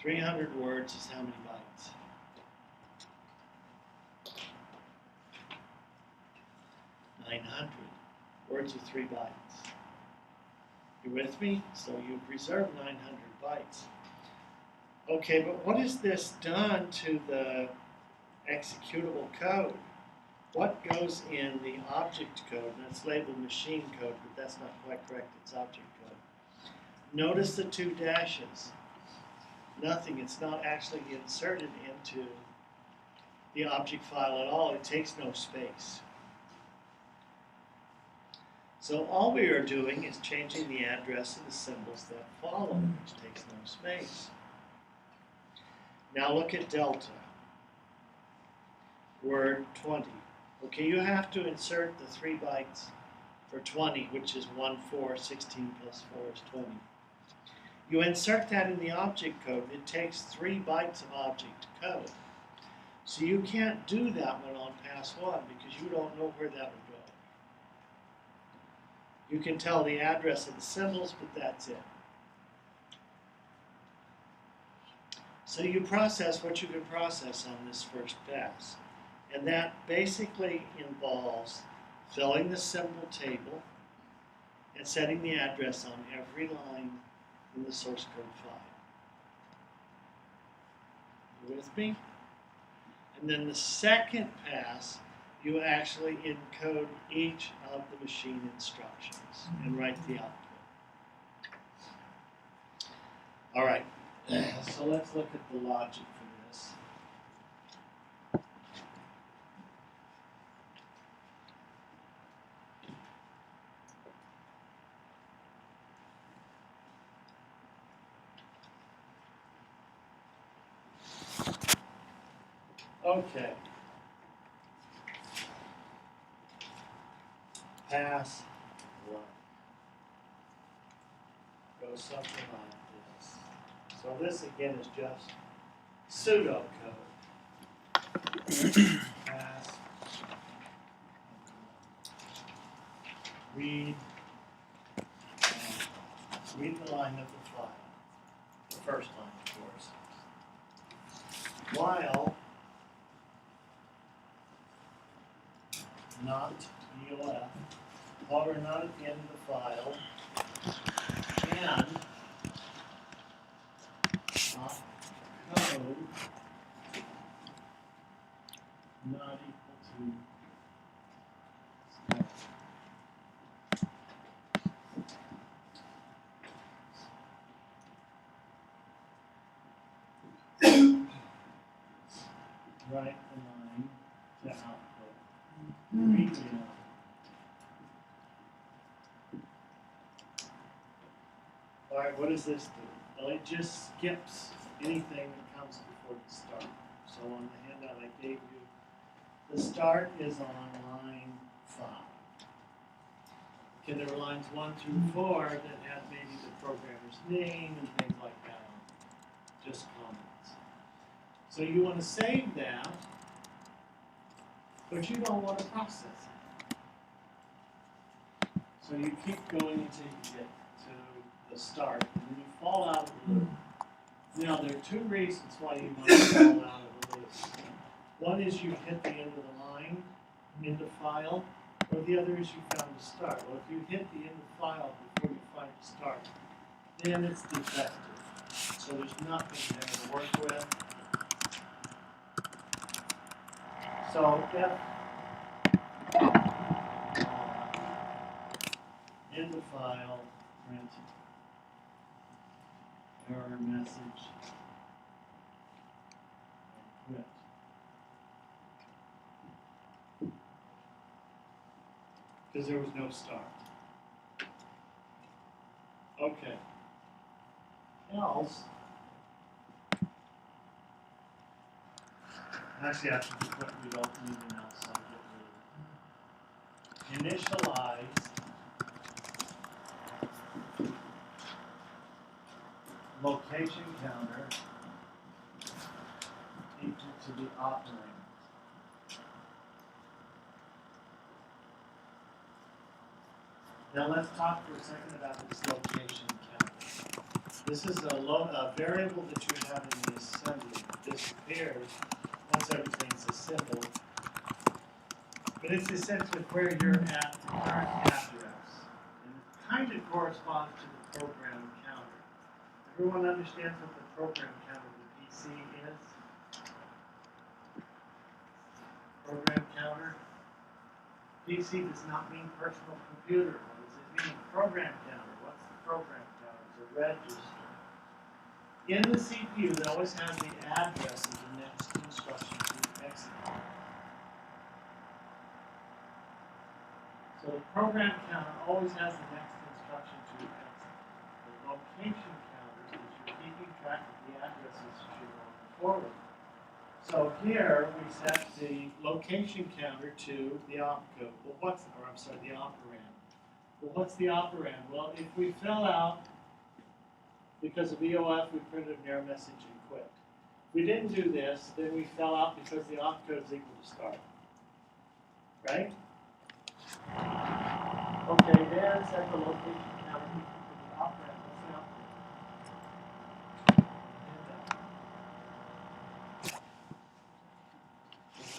$300 words is how many bytes? 900. Words are 3 bytes. You with me? So you've reserved 900 bytes. Okay, but what has this done to the executable code? What goes in the object code? And it's labeled machine code, but that's not quite correct. It's object code. Notice the 2 dashes. Nothing. It's not actually inserted into the object file at all. It takes no space. So all we are doing is changing the address of the symbols that follow, which takes no space. Now look at delta. Word 20. Okay, you have to insert the 3 bytes for 20, which is 1, 4, 16 plus 4 is 20. You insert that in the object code. It takes 3 bytes of object code. So you can't do that one on pass 1 because you don't know where that would go. You can tell the address of the symbols, but that's it. So you process what you can process on this first pass. And that basically involves filling the symbol table and setting the address on every line in the source code file. You with me? And then the second pass, you actually encode each of the machine instructions and write the output. All right, so let's look at the logic for this. Okay. Pass one. Goes something like this. So this again is just pseudocode. Pass. Read. Read the line of the file. The first line, of course. While not EOF, while we're not at the end of the file, and code not equal to write the line to output. Read the output. Alright, what does this do? Well, it just skips anything that comes before the start. So on the handout I gave you, the start is on line 5. Okay, there were lines 1 through 4 that had maybe the programmer's name and things like that on them. Just comments. So you want to save that, but you don't want to process it. So you keep going until you get to the start, and then you fall out of the loop. Now, there are 2 reasons why you might fall out of the loop. One is you hit the end of the line in the file, or the other is you found the start. Well, if you hit the end of the file before you find the start, then it's defective. So there's nothing there to work with. So if in the file, print error message, and quit. Because there was no start. Okay. Else, actually after the quit we don't need an else, so I'll get rid of it. Initialize location counter equal to the operand. Now let's talk for a second about this location counter. This is a variable that you have in the assembly that disappears once everything's assembled. But it's essentially where you're at the current address. And it kind of corresponds to the program counter. Everyone understands what the program counter of the PC is? Program counter? PC does not mean personal computer. What does it mean? Program counter. What's the program counter? It's a register. In the CPU, it always has the address of the next instruction to execute. So the program counter always has the next instruction to execute. The location counter is you're keeping track of the addresses as you're going forward. So here we set the location counter to the opcode. Well, the operand. Well, what's the operand? Well, if we fill out, because of EOF, we printed an error message and quit. If we didn't do this, then we fell out because the opcode is equal to start. Right? Okay, then set the location counter equal to the operand. What's the operand?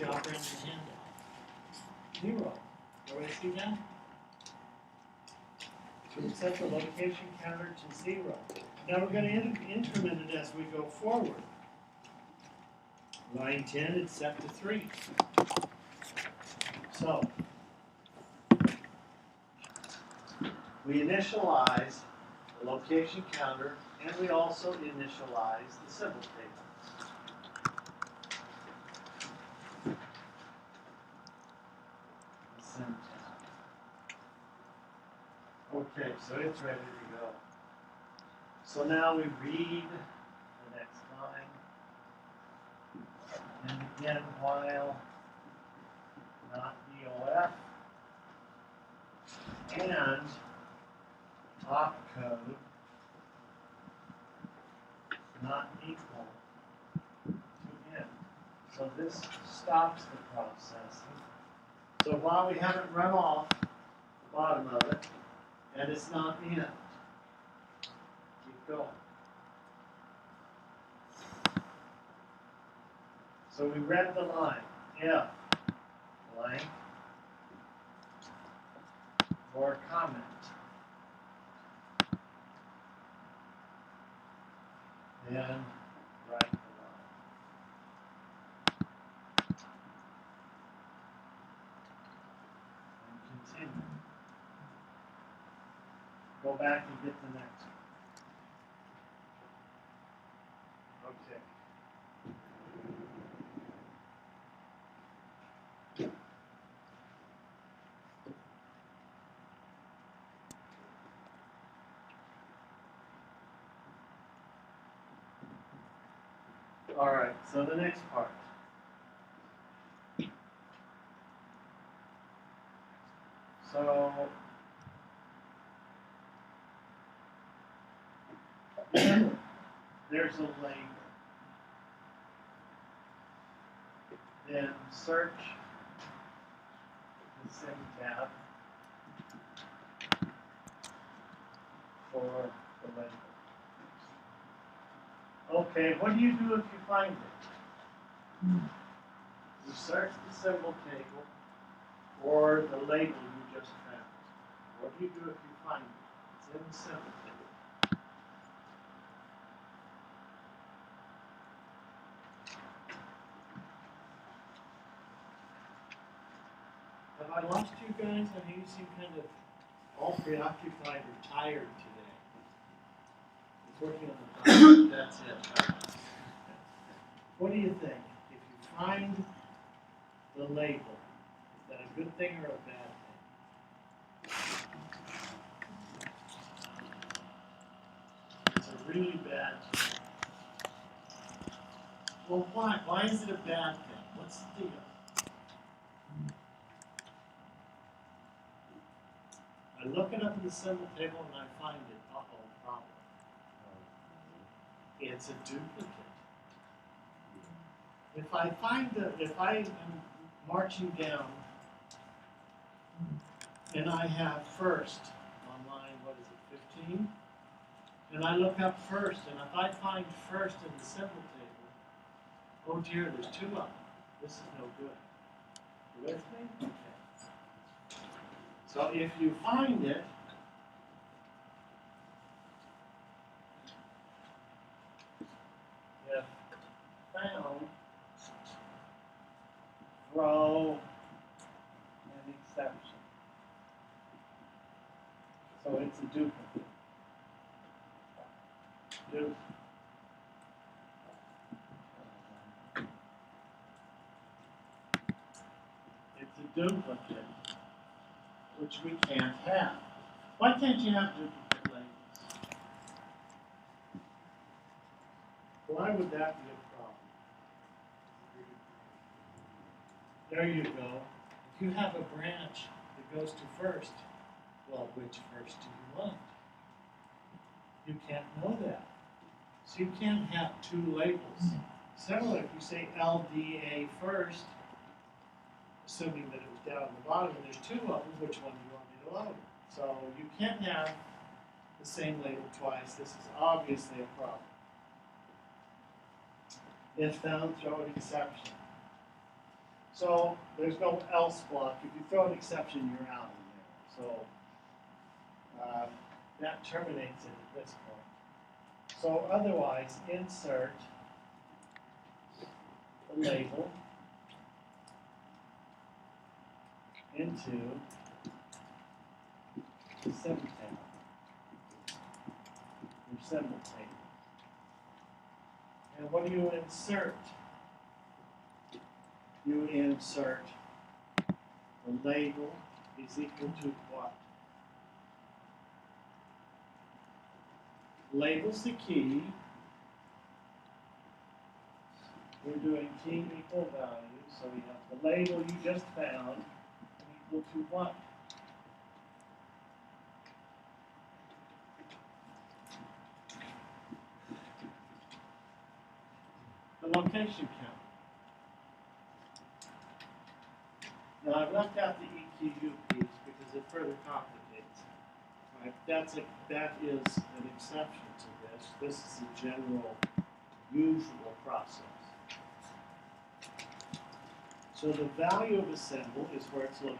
the operand in the handout. 0. Everybody see that? So we set the location counter to 0. Now we're going to increment it as we go forward. Line 10, it's set to 3. So we initialize the location counter, and we also initialize the symbol table. Send tab. Okay, so it's ready to go. So now we read the next line. And again, while not DOF and opcode not equal to n. So this stops the processing. So while we haven't run off the bottom of it, and it's not in, keep going. So we read the line, if blank or comment. Then write the line. And continue. Go back and get the next one. Okay. All right, so the next part. So remember, there's a label. Then search the sim tab for the label. Okay, what do you do if you find it? You search the symbol table or the label you just found. What do you do if you find it? It's in the symbol table. Have I lost you guys? I mean, you seem kind of all preoccupied or tired today. It's working on the problem. That's it. What do you think? If you find the label, is that a good thing or a bad thing? It's a really bad thing. Well, why? Why is it a bad thing? What's the deal? I look it up in the symbol table and I find it. Uh-oh, problem. It's a duplicate. If I am marching down and I have first on line, what is it, 15? And I look up first, and if I find first in the symbol table, oh dear, there's 2 of them. This is no good. You with me? Okay. So if you find it, if found, throw an exception. So it's a duplicate. It's a duplicate, which we can't have. Why can't you have duplicate labels? Why would that be a problem? There you go. If you have a branch that goes to first, well, which first do you want? You can't know that. So you can't have 2 labels. Similarly, if you say LDA first, assuming that it was down at the bottom and there's 2 of them, which one do you want me to load? So you can't have the same label twice. This is obviously a problem. If found, throw an exception. So there's no else block. If you throw an exception, you're out of there. So that terminates it at this point. So otherwise, insert the label into the symbol table, your symbol table. And what do you insert? You insert the label is equal to what? Label's the key. We're doing key equal value, so we have the label you just found equal to what? The location count. Now I've left out the EQU piece because it further complicates it. Right? That is an exception to this. This is a general, usual process. So the value of a symbol is where it's located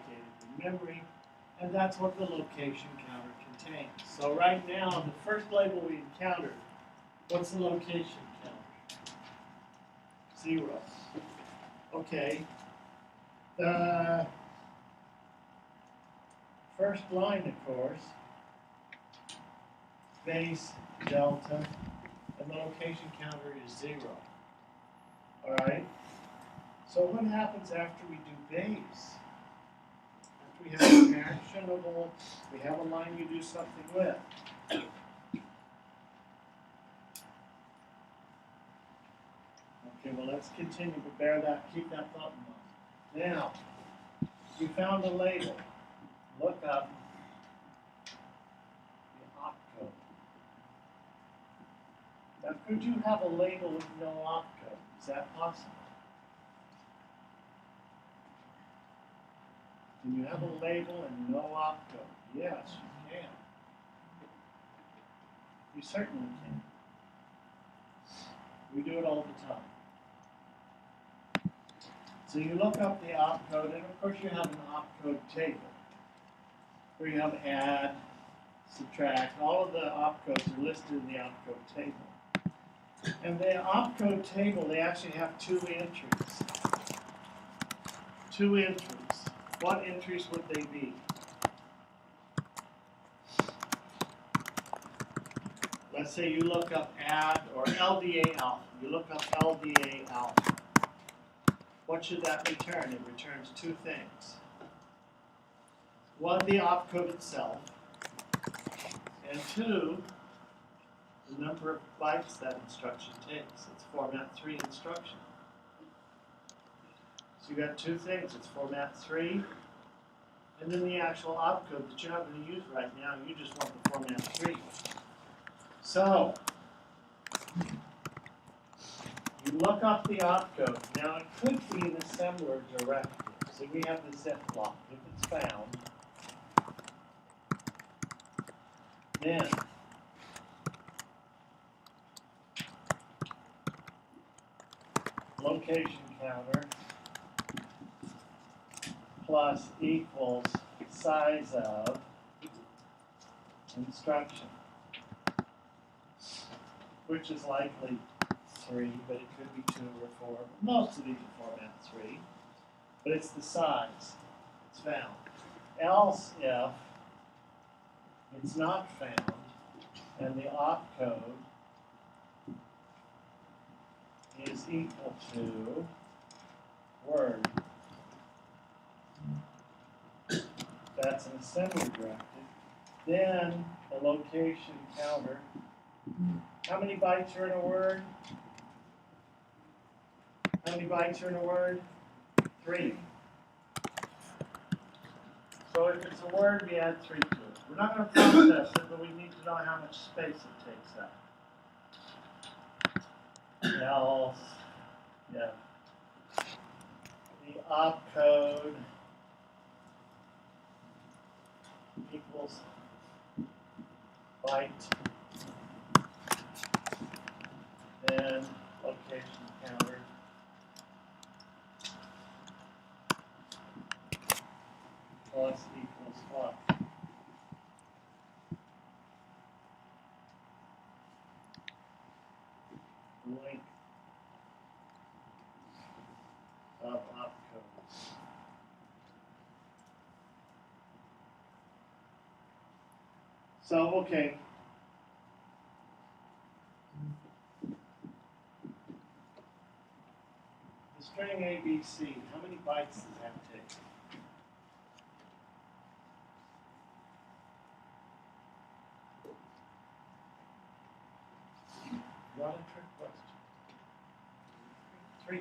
in memory, and that's what the location counter contains. So right now, the first label we encountered, what's the location counter? 0. Okay. The first line, of course, base, delta, and the location counter is 0. All right? So what happens after we do base? After we have an actionable, we have a line you do something with. Okay, well let's continue, but keep that thought in mind. Now, you found a label. Look up the opcode. Now, could you have a label with no opcode? Is that possible? Can you have a label and no opcode? Yes, you can. You certainly can. We do it all the time. So you look up the opcode, and of course you have an opcode table where you have add, subtract. All of the opcodes are listed in the opcode table. And the opcode table, they actually have 2 entries. 2 entries. What entries would they be? Let's say you look up add or LDA alpha. You look up LDA alpha. What should that return? It returns 2 things. One, the opcode itself, and 2, the number of bytes that instruction takes. It's format 3 instruction. So you got 2 things. It's format 3, and then the actual opcode that you're not going to use right now. You just want the format 3. So you look up the opcode. Now it could be an assembler directive. So we have the zip block. If it's found, then location counter plus equals size of instruction, which is likely 3, but it could be 2 or 4. Most of these are format 3, but it's the size. It's found. Else if it's not found and the opcode is equal to word, that's an assembly directive, then the location counter. How many bytes are in a word? How many bytes are in a word? 3. So if it's a word, we add 3 to it. We're not going to process it, but we need to know how much space it takes up. Else, yeah. The opcode equals byte, then location counter So, okay. The string ABC, how many bytes does that take? Not a trick question. 3.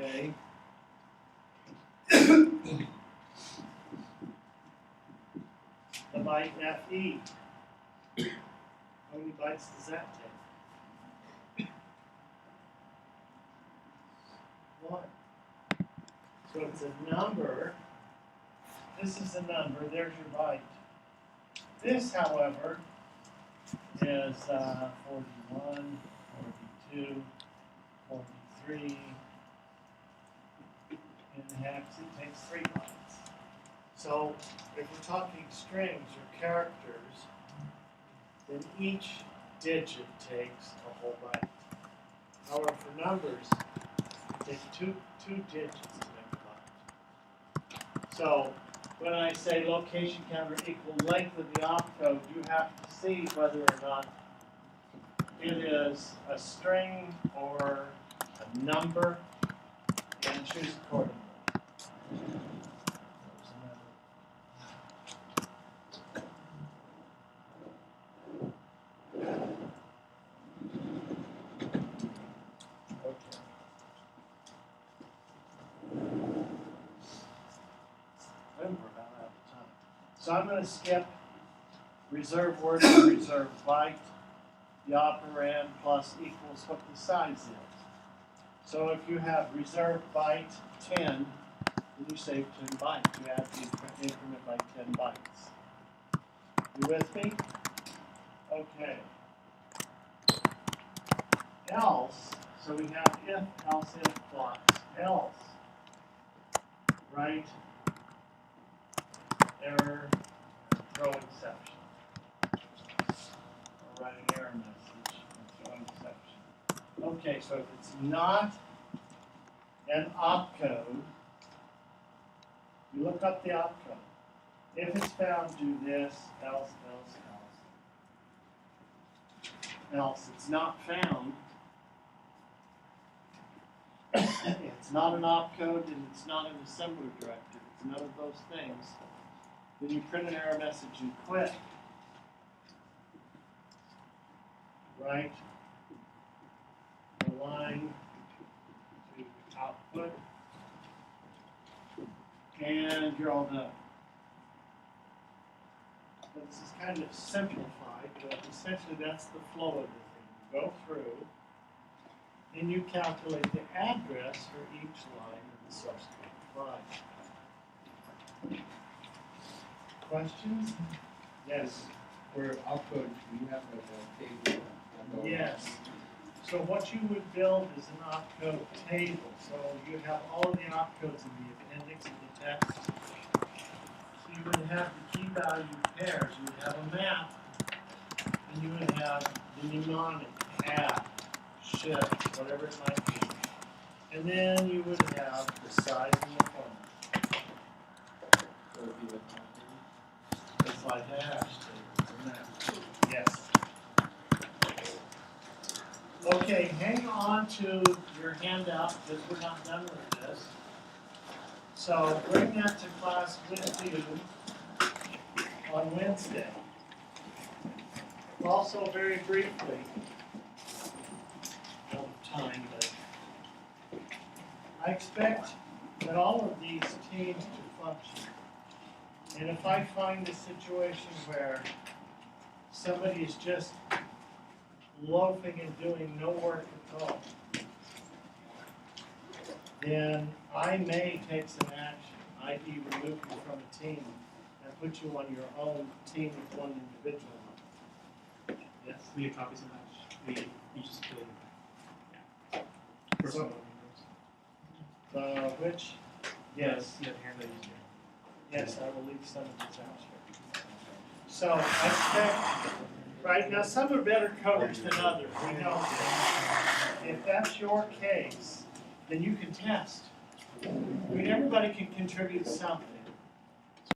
Okay. The byte FE. How many bytes does that take? 1. So it's a number. This is a number. There's your byte. This, however, is 41, 42, 43. In hex, it takes 3 bytes. So if we're talking strings or characters, then each digit takes a whole byte. However, for numbers, it takes two digits to make a byte. So when I say location counter equal length of the opcode, you have to see whether or not it is a string or a number, and choose accordingly. So I'm going to skip reserve word and reserve byte, the operand plus equals what the size is. So if you have reserve byte 10, then you save 10 bytes. You add the increment by 10 bytes. You with me? Okay. Else, so we have if, else, if blocks. Else, right? Error, throw exception. Or write an error message and throw an exception. Okay, so if it's not an opcode, you look up the opcode. If it's found, do this, else, else, else. Else, it's not found. It's not an opcode and it's not an assembler directive. It's none of those things. Then you print an error message and quit. Right? The line to output. And you're all done. So this is kind of simplified, but essentially that's the flow of the thing. You go through and you calculate the address for each line of the source code file. Questions? Yes. For output, you have a table. Yes. So what you would build is an opcode table. So you have all of the opcodes in the appendix of the text. So you would have the key value pairs. You would have a map, and you would have the mnemonic, add, shift, whatever it might be. And then you would have the size and the format. So it would be like It's like a hash table, isn't it? Yes. Okay, hang on to your handout because we're not done with this. So bring that to class with you on Wednesday. Also, very briefly, out of time, but I expect that all of these teams to function. And if I find a situation where somebody is just loafing and doing no work at all, then I may take some action, i.e. remove you from a team and put you on your own team with one individual. Yes? we get copies of that. We just put it. Yeah. Personal which? Yes. Yeah, the hand that you Yes, I will leave some of these out here. So I expect, right now, some are better coders than others. We know that. If that's your case, then you can test. I mean, everybody can contribute something.